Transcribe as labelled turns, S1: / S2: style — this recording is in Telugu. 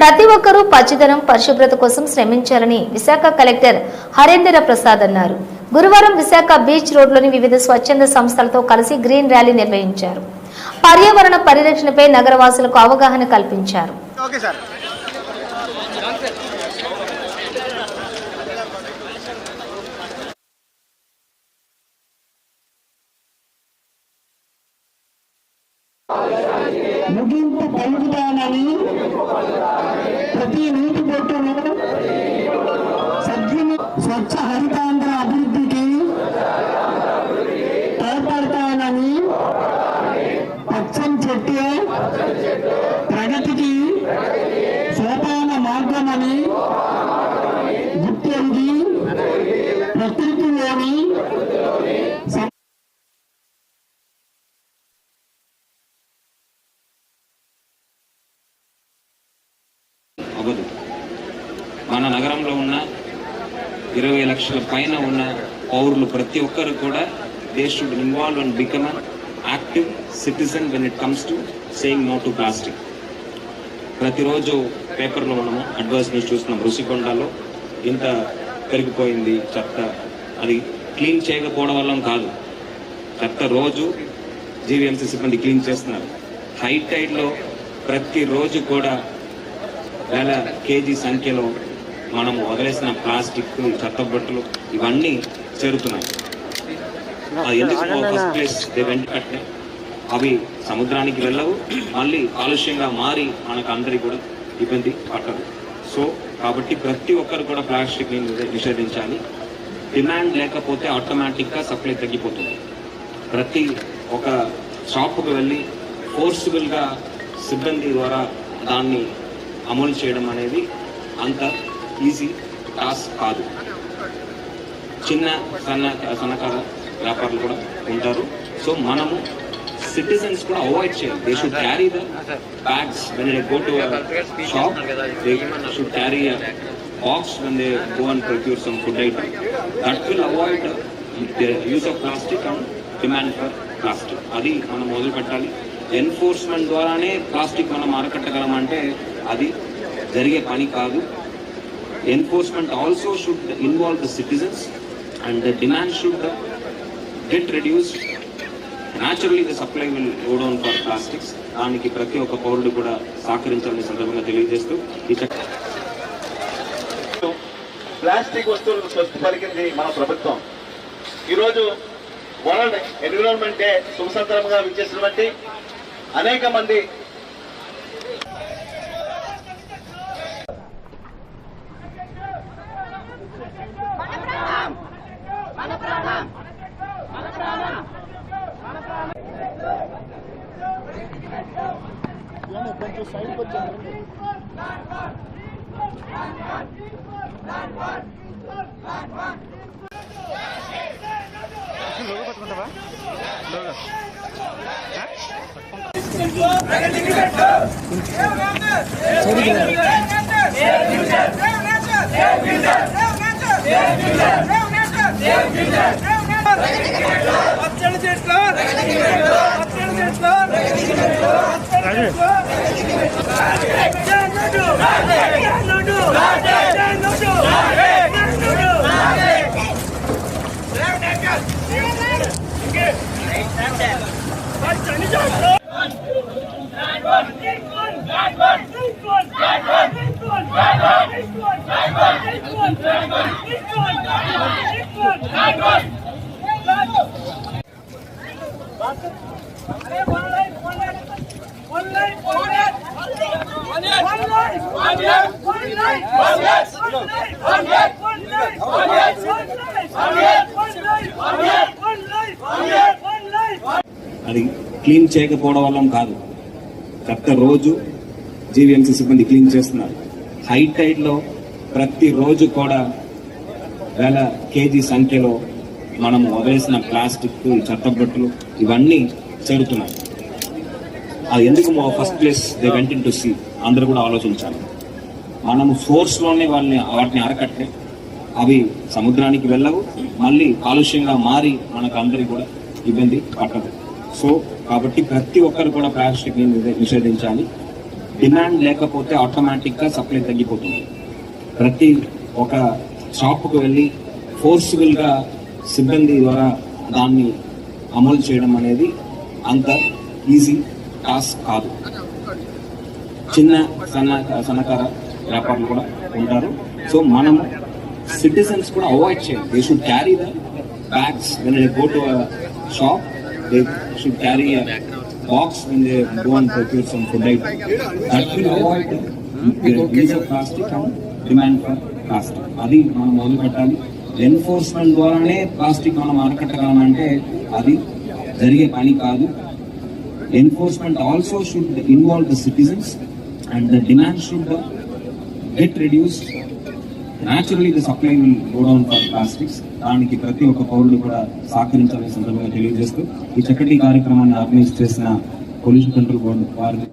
S1: ప్రతి ఒక్కరూ పచ్చదనం పరిశుభ్రత కోసం శ్రమించాలని విశాఖ కలెక్టర్ హరేంద్ర ప్రసాద్ అన్నారు. గురువారం విశాఖ బీచ్ రోడ్లోని వివిధ స్వచ్ఛంద సంస్థలతో కలిసి గ్రీన్ ర్యాలీ నిర్వహించారు. పర్యావరణ పరిరక్షణపై నగరవాసులకు అవగాహన కల్పించారు.
S2: ముగింపు పలుకుతానని ప్రతి నీటి బొట్టును స్వచ్ఛ హరితాంధ్ర అభివృద్ధికి తోడ్పడతానని పచ్చని చెట్టు ప్రగతికి సోపాన మార్గమని గుర్తెరిగి ప్రకృతిలోని
S3: అవ్వదు. మన నగరంలో ఉన్న 20 లక్షల పైన ఉన్న పౌరులు ప్రతి ఒక్కరు కూడా they should involve and become an active citizen when it comes to saying no to plastic. ప్రతిరోజు పేపర్లో మనము అడ్వర్టైజ్మెంట్ చూస్తున్నాం. రుషికొండలో ఇంత పెరిగిపోయింది చెత్త. అది క్లీన్ చేయకపోవడం వల్ల కాదు, చెత్త రోజు జీవీఎంసీ సిబ్బంది క్లీన్ చేస్తున్నారు. హై టైడ్లో ప్రతిరోజు కూడా వేల కేజీ సంఖ్యలో మనము వదిలేసిన ప్లాస్టిక్, చెత్త బట్టలు ఇవన్నీ చేరుతున్నాయి. అది ఎందుకు ఫస్ట్ ప్లేస్ వెంటనే అవి సముద్రానికి వెళ్ళవు, మళ్ళీ కాలుష్యంగా మారి మనకు అందరికీ కూడా ఇబ్బంది పట్టదు. సో కాబట్టి ప్రతి ఒక్కరు కూడా ప్లాస్టిక్ని నిషేధించాలి. డిమాండ్ లేకపోతే ఆటోమేటిక్గా సప్లై తగ్గిపోతుంది. ప్రతి ఒక షాపుకు వెళ్ళి ఫోర్సిబుల్గా సిబ్బంది ద్వారా దాన్ని అమలు చేయడం అనేది అంత ఈజీ టాస్క్ కాదు. చిన్న సన్నకారు వ్యాపారులు కూడా ఉంటారు. సో మనము సిటిజన్స్ కూడా అవాయిడ్ చేయాలి. They should carry the bags when they go to shop. They should carry a box when they go and procure some food item. That will avoid the use of plastic and demand for plastic. అది మనం మొదలు పెట్టాలి. ఎన్ఫోర్స్మెంట్ ద్వారానే ప్లాస్టిక్ మనం అరకట్టగలమంటే అది జరిగే పని కాదు. Enforcement also should involve the citizens and the demand should get reduced. Naturally the supply will go down for plastics. దానికి ప్రతి ఒక్క పౌరుడు కూడా సహకరించాలని సందర్భంగా తెలియజేస్తూ
S4: ప్లాస్టిక్ వస్తువులకు స్వస్తి పలికింది మన ప్రభుత్వం. ఈరోజు వరల్డ్ ఎన్విరాన్మెంట్ డే శుభ సందర్భంగా విచ్చేసినటువంటి అనేక మంది
S3: అది క్లీన్ చేయకపోవడం వల్ల కాదు, చెత్త రోజు జీవీఎంసీ సిబ్బంది క్లీన్ చేస్తున్నారు. హై టైడ్లో ప్రతిరోజు కూడా వేల కేజీ సంఖ్యలో మనము వదిలేసిన ప్లాస్టిక్, చెత్త బట్టలు ఇవన్నీ చేరుతున్నాయి. అది ఎందుకు first place they went into sea. అందరూ కూడా ఆలోచించాలి. మనము సోర్స్లోనే వాటిని అరకట్టే అవి సముద్రానికి వెళ్ళవు, మళ్ళీ కాలుష్యంగా మారి మనకు అందరికీ కూడా ఇబ్బంది పట్టదు. సో కాబట్టి ప్రతి ఒక్కరు కూడా ప్లాస్టిక్ని నిషేధించాలి. డిమాండ్ లేకపోతే ఆటోమేటిక్గా సప్లై తగ్గిపోతుంది. ప్రతి ఒక షాప్కు వెళ్ళి ఫోర్స్ఫుల్గా సిబ్బంది ద్వారా దాన్ని అమలు చేయడం అనేది అంత ఈజీ టాస్క్ కాదు. చిన్న సన్నకార వ్యాపారులు కూడా ఉంటారు. సో మనం సిటిజన్స్ కూడా అవాయిడ్ చేయాలి. They should carry the bags when they go to a shop. They should carry a box when they go and procure some food item. That will avoid the use of plastic and demand for plastic. అది మనం మొదలు పెట్టాలి. ఎన్ఫోర్స్మెంట్ ద్వారానే ప్లాస్టిక్ మనం అరకట్టగలమంటే అది జరిగే పని కాదు. Enforcement also should involve the citizens and the demand should get reduced. Naturally the supply will go down for plastics. దానికి ప్రతి ఒక్క పౌరుడు కూడా సహకరించాలని సందర్భంగా తెలియజేస్తూ ఈ చక్కటి కార్యక్రమాన్ని ఆర్గనైజ్ చేసిన పొల్యూషన్ కంట్రోల్ బోర్డు వారిని